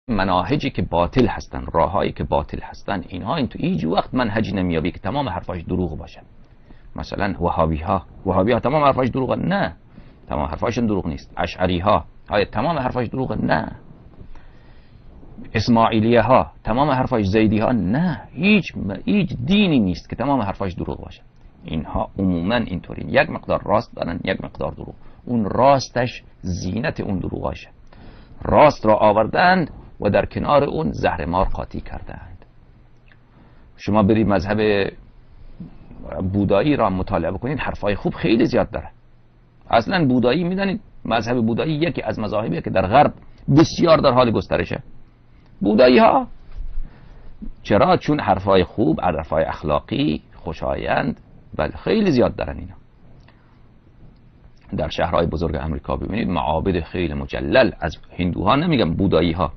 مناهجی که باطل هستن، راههایی که باطل هستن، اینها این تو هیچ وقت منهجی نمیابی که تمام حرفاش دروغ باشه. مثلا وهابی ها تمام حرفاش دروغه؟ نه، تمام حرفاشون دروغ نیست. اشعری ها تمام حرفاش دروغه؟ نه. اسماعیلیه ها تمام حرفاش، زیدی ها نه. هیچ دینی نیست که تمام حرفاش دروغ باشه. اینها عموما اینطورین، یک مقدار راست دارن، یک مقدار دروغ. اون راستش زینت اون دروغاشه. راست را آوردند و در کنار اون زهر مار قاطی کردند. شما برید مذهب بودایی را مطالعه بکنید، حرفای خوب خیلی زیاد داره. اصلا بودایی میدانید، مذهب بودایی یکی از مذاهبیه که در غرب بسیار در حال گسترشه. بودایی ها چرا؟ چون حرفای خوب، حرفای اخلاقی خوشایند بله خیلی زیاد دارن. اینا در شهرهای بزرگ امریکا ببینید معابد خیلی مجلل از هندوها، نمیگم بودایی ها،